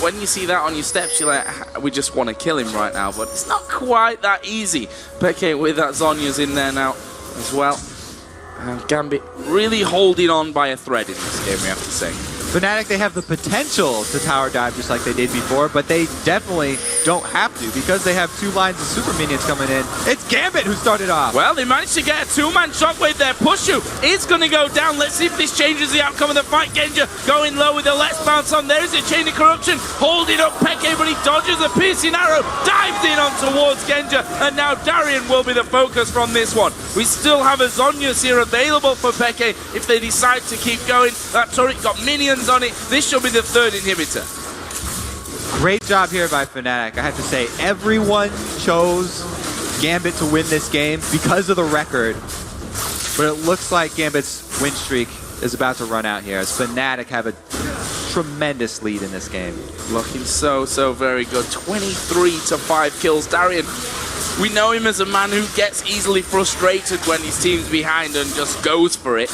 when you see that on your steps, you're like, we just want to kill him right now. But it's not quite that easy. Peke with that Zonya's in there now as well. And Gambit really holding on by a thread in this game, we have to say. Fnatic, they have the potential to tower dive just like they did before, but they definitely don't have to because they have 2 lines of super minions coming in. It's Gambit who started off. Well, they managed to get a 2-man shockwave there. Pushu is going to go down. Let's see if this changes the outcome of the fight. Genja going low with the let's bounce on. There is a chain of corruption holding up Peke, but he dodges a piercing arrow, dives in on towards Genja, and now Darien will be the focus from this one. We still have a Zonya's here available for Peke if they decide to keep going. That turret got minions on it. This should be the 3rd inhibitor. Great job here by Fnatic. I have to say, everyone chose Gambit to win this game because of the record. But it looks like Gambit's win streak is about to run out here as Fnatic have a tremendous lead in this game. Looking so very good. 23-5 kills. Darien, we know him as a man who gets easily frustrated when his team's behind and just goes for it.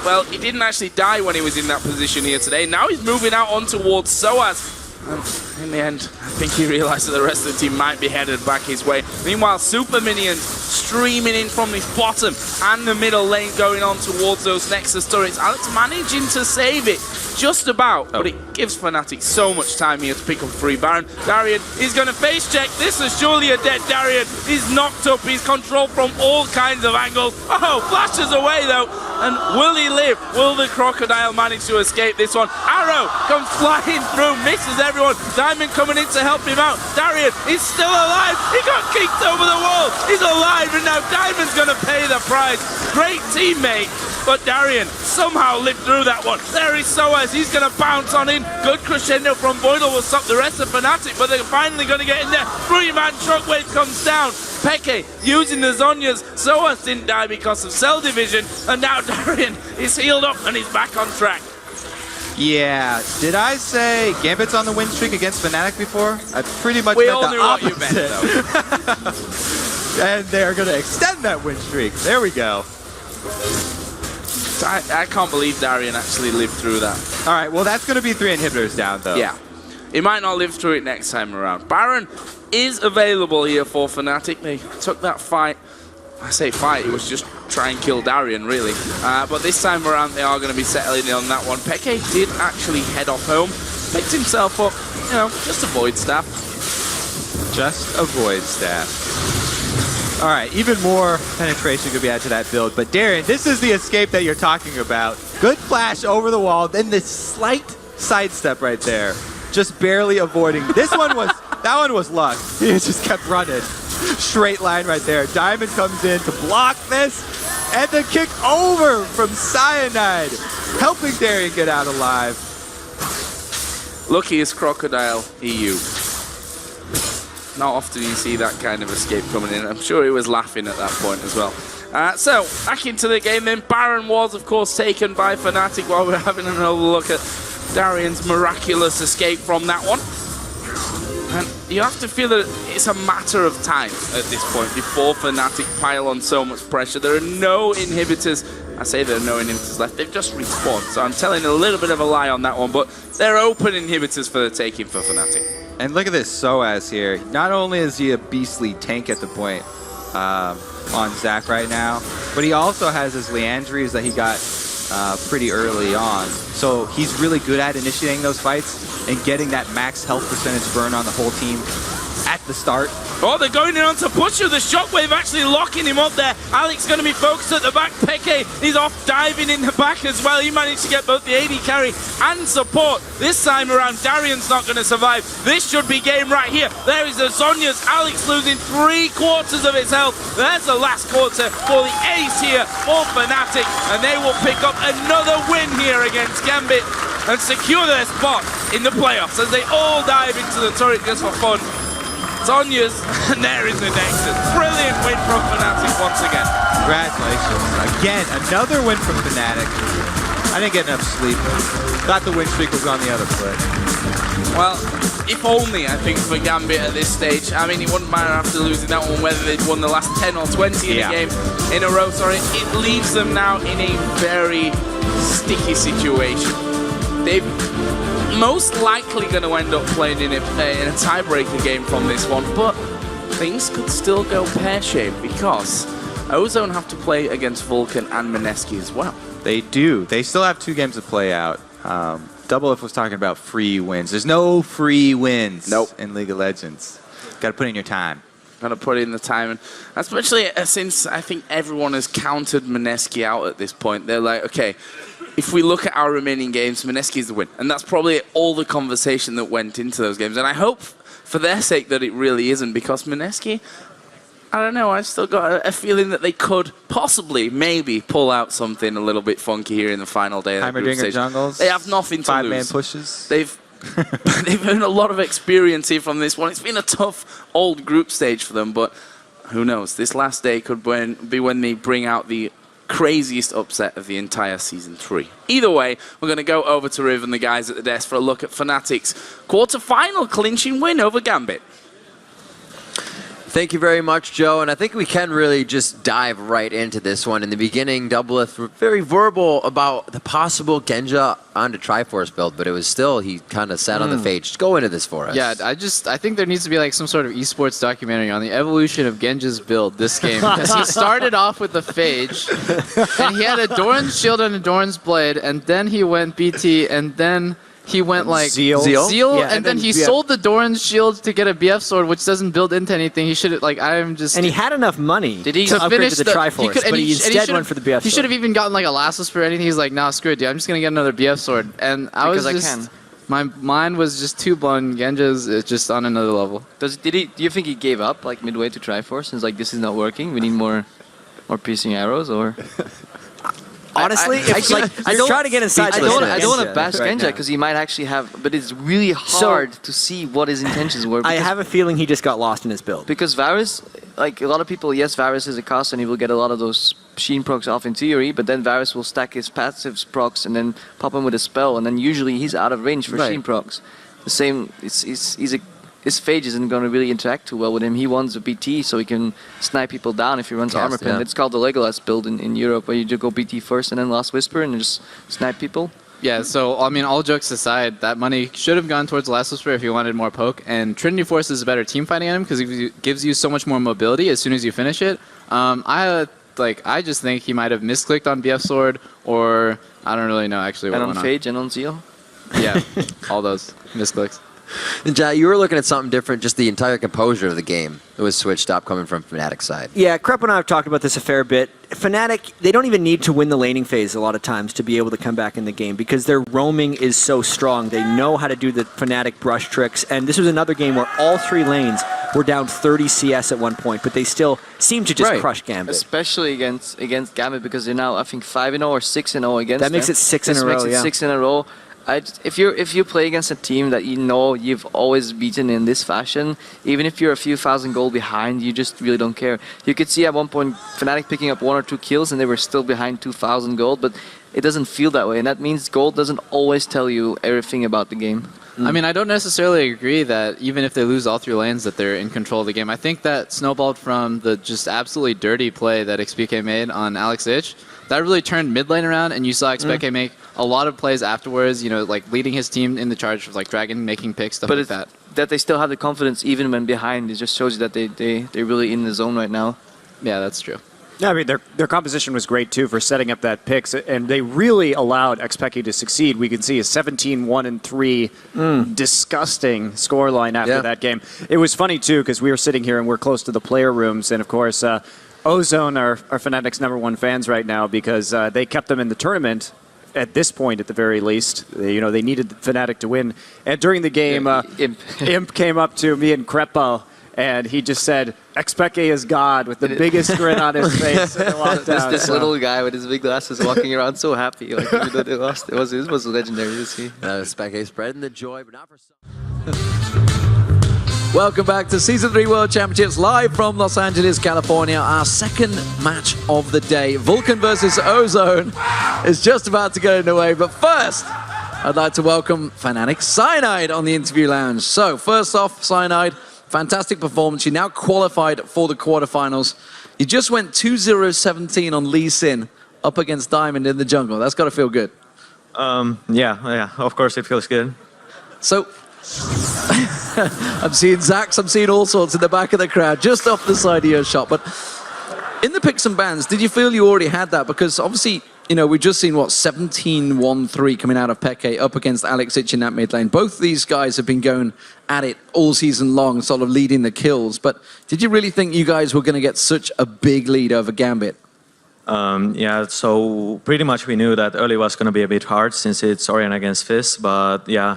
Well, he didn't actually die when he was in that position here today. Now he's moving out on towards Soaz. And in the end, I think he realized that the rest of the team might be headed back his way. Meanwhile, super minions streaming in from his bottom and the middle lane going on towards those Nexus turrets. Alex managing to save it just about, but it gives Fnatic so much time here to pick up free Baron. Darien is going to face check. This is surely a dead Darien. He's knocked up. He's controlled from all kinds of angles. Oh, flashes away though. And will he live? Will the Crocodile manage to escape this one? Arrow comes flying through, misses everyone. Diamond coming in to help him out. Darien is still alive. He got kicked over the wall. He's alive, and now Diamond's going to pay the price. Great teammate, but Darien somehow lived through that one. There is Soaz. He's going to bounce on in. Good crescendo from Boydle will stop the rest of Fnatic, but they're finally going to get in there. 3-man shockwave comes down. Peke using the Zonyas. Soaz didn't die because of cell division, and now Darien is healed up and he's back on track. Yeah, did I say Gambit's on the win streak against Fnatic before? I pretty much We meant all the knew what opposite. you meant, though. And they're going to extend that win streak. There we go. I can't believe Darien actually lived through that. All right, well, that's going to be 3 inhibitors down, though. Yeah. He might not live through it next time around. Baron is available here for Fnatic. They took that fight. I say fight, it was just try and kill Darien, really. But this time around, they are going to be settling in on that one. Peke did actually head off home. Picked himself up, you know, just avoid staff. Just avoid staff. All right, even more penetration could be added to that build. But Darren, this is the escape that you're talking about. Good flash over the wall, then this slight sidestep right there. Just barely avoiding. That one was luck. He just kept running. Straight line right there. Diamond comes in to block this. And the kick over from Cyanide. Helping Darren get out alive. Luckiest Crocodile EU. Not often you see that kind of escape coming in. I'm sure he was laughing at that point as well. So, back into the game then. Baron was, of course, taken by Fnatic while we're having another look at Darian's miraculous escape from that one. And you have to feel that it's a matter of time at this point before Fnatic pile on so much pressure. There are no inhibitors. I say there are no inhibitors left. They've just respawned. So I'm telling a little bit of a lie on that one, but they're open inhibitors for the taking for Fnatic. And look at this Soaz here. Not only is he a beastly tank at the point on Zach right now, but he also has his Leandries that he got pretty early on. So he's really good at initiating those fights and getting that max health percentage burn on the whole team at the start. Oh, they're going in on to push you. The shockwave actually locking him up there. Alex going to be focused at the back. Peke, he's off diving in the back as well. He managed to get both the AD carry and support. This time around, Darian's not going to survive. This should be game right here. There is the Zhonya's. Alex losing 3/4 of his health. There's the last quarter for the ace here for Fnatic. And they will pick up another win here against Gambit and secure their spot in the playoffs as they all dive into the turret just for fun. Sonya's, and there is the Nexus. Brilliant win from Fnatic once again. Congratulations. Again, another win from Fnatic. I didn't get enough sleep. Thought the win streak was on the other foot. Well, if only, I think, for Gambit at this stage. I mean, it wouldn't matter after losing that one whether they'd won the last 10 or 20 in a game in a row. Sorry, it leaves them now in a very sticky situation. They've most likely going to end up playing in a tiebreaker game from this one, but things could still go pear-shaped because Ozone have to play against Vulcan and Mineski as well. They do. They still have 2 games to play out. Double F was talking about free wins. There's no free wins in League of Legends. Got to put in your time. Got to put in the time, and especially since I think everyone has counted Mineski out at this point. They're like, okay, if we look at our remaining games, Mineski is the win. And that's probably all the conversation that went into those games. And I hope for their sake that it really isn't, because Mineski, I don't know, I've still got a feeling that they could possibly, maybe, pull out something a little bit funky here in the final day of the group stage. Jungles. They have nothing to lose. 5-man pushes. They've earned a lot of experience here from this one. It's been a tough old group stage for them, but who knows? This last day could be when they bring out the craziest upset of the entire Season 3. Either way, we're going to go over to Riv and the guys at the desk for a look at Fnatic's quarter-final clinching win over Gambit. Thank you very much, Joe, and I think we can really just dive right into this one. In the beginning, Doubleth were very verbal about the possible Genja onto Triforce build, but it was still, he kind of sat on the fade. Just go into this for us. Yeah, I think there needs to be like some sort of esports documentary on the evolution of Genja's build this game. Because he started off with the Phage, and he had a Doran's shield and a Doran's blade, and then he went BT, and then he went like Zeal, yeah, and then he sold the Doran's shield to get a BF sword, which doesn't build into anything. He should like And he had enough money to upgrade to the Triforce, but he instead went for the BF sword. He should have even gotten like a Last Whisper or anything. He's like, nah, screw it, dude. I'm just gonna get another BF sword. And my mind was just too blown. Genja's just on another level. Do you think he gave up like midway to Triforce and is like, this is not working? We need more piercing arrows, or? Honestly, I try to get inside. I don't want to bash Genja because he might actually have, but it's really hard to see what his intentions were. I have a feeling he just got lost in his build. Because Varus, like a lot of people, yes, Varus is a cost and he will get a lot of those Sheen procs off in theory, but then Varus will stack his passive procs and then pop him with a spell, and then usually he's out of range for Sheen procs. The same, his Phage isn't going to really interact too well with him. He wants a BT so he can snipe people down if he runs Armor Pen. It's called the Legolas build in Europe, where you just go BT first and then Last Whisper and just snipe people. Yeah, so, I mean, all jokes aside, that money should have gone towards Last Whisper if you wanted more poke, and Trinity Force is a better team fighting item because it gives you so much more mobility as soon as you finish it. I just think he might have misclicked on BF Sword, or I don't really know actually what went on. And on Phage and on Zeal? Yeah, all those misclicks. And Jai, you were looking at something different, just the entire composure of the game. It was switched up coming from Fnatic's side. Yeah, Krepp and I have talked about this a fair bit. Fnatic, they don't even need to win the laning phase a lot of times to be able to come back in the game because their roaming is so strong. They know how to do the Fnatic brush tricks, and this was another game where all 3 lanes were down 30 CS at one point, but they still seem to just crush Gambit. Especially against Gambit because they're now, I think, 5-0 or 6-0 against That makes them. it 6 in a row, This makes it 6 in a row. If you play against a team that you know you've always beaten in this fashion, even if you're a few thousand gold behind, you just really don't care. You could see at one point Fnatic picking up 1 or 2 kills and they were still behind 2,000 gold, but it doesn't feel that way, and that means gold doesn't always tell you everything about the game. I mean, I don't necessarily agree that even if they lose all 3 lanes that they're in control of the game. I think that snowballed from the just absolutely dirty play that XPK made on Alex Ich. That really turned mid lane around, and you saw XPK make a lot of plays afterwards, you know, like leading his team in the charge of like Dragon, making picks, stuff like that. That they still have the confidence even when behind, it just shows you that they're really in the zone right now. Yeah, that's true. Yeah, I mean, their composition was great, too, for setting up that picks, and they really allowed XPK to succeed. We can see a 17-1-3 disgusting scoreline after that game. It was funny, too, because we were sitting here and we're close to the player rooms, and, of course, Ozone are Fnatic's #1 fans right now because they kept them in the tournament at this point, at the very least. You know, they needed Fnatic to win. And during the game, Imp came up to me and Krepo, and he just said, XPK is God, with the biggest grin on his face. And walked out, this little guy with his big glasses walking around so happy. Like, even though they lost, it was legendary to see. XPK spreading the joy, but not for some. Welcome back to Season 3 World Championships, live from Los Angeles, California. Our second match of the day. Vulcan versus Ozone is just about to get underway, but first, I'd like to welcome Fnatic Cyanide on the interview lounge. So, first off, Cyanide, fantastic performance. You now qualified for the quarterfinals. You just went 2-0-17 on Lee Sin up against Diamond in the jungle. That's got to feel good. Yeah, of course it feels good. So, I'm seeing Zax, I'm seeing all sorts in the back of the crowd, just off the side of your shot. But in the picks and bans, did you feel you already had that? Because obviously, you know, we've just seen, 17-1-3 coming out of Peke up against Alex Ich in that mid lane. Both these guys have been going at it all season long, sort of leading the kills. But did you really think you guys were going to get such a big lead over Gambit? Yeah, so pretty much we knew that early was going to be a bit hard since it's Orianna against Fizz, but yeah,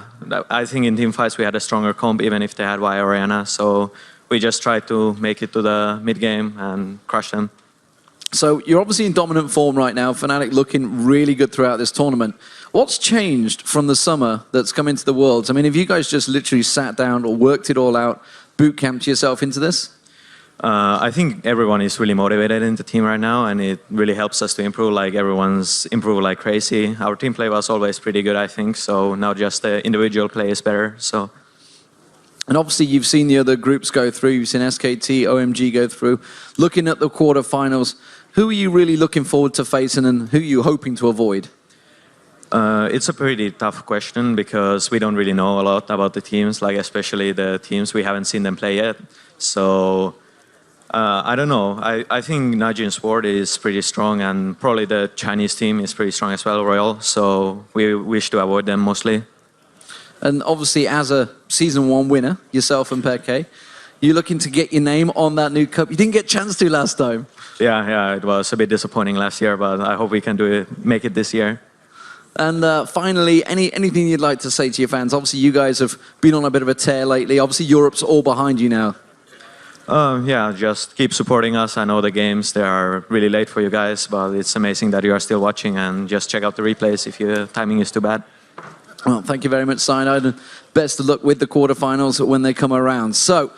I think in team fights we had a stronger comp even if they had Y Orianna, so we just tried to make it to the mid game and crush them. So you're obviously in dominant form right now, Fnatic looking really good throughout this tournament. What's changed from the summer that's come into the Worlds? I mean, have you guys just literally sat down or worked it all out, boot camped yourself into this? I think everyone is really motivated in the team right now, and it really helps us to improve. Like, everyone's improved like crazy. Our team play was always pretty good, I think, so now just the individual play is better. So. And obviously you've seen the other groups go through, you've seen SKT, OMG go through. Looking at the quarterfinals, who are you really looking forward to facing and who are you hoping to avoid? It's a pretty tough question because we don't really know a lot about the teams, like especially the teams we haven't seen them play yet. So I don't know. I think Najin Sport is pretty strong, and probably the Chinese team is pretty strong as well, Royal. So we wish to avoid them mostly. And obviously, as a Season 1 winner, yourself and Peke, you're looking to get your name on that new cup. You didn't get a chance to last time. Yeah, it was a bit disappointing last year, but I hope we can make it this year. And finally, anything you'd like to say to your fans? Obviously, you guys have been on a bit of a tear lately. Obviously, Europe's all behind you now. Yeah, just keep supporting us. I know the games, they are really late for you guys, but it's amazing that you are still watching, and just check out the replays if your timing is too bad. Well, thank you very much, Cyanide, and best of luck with the quarterfinals when they come around. So,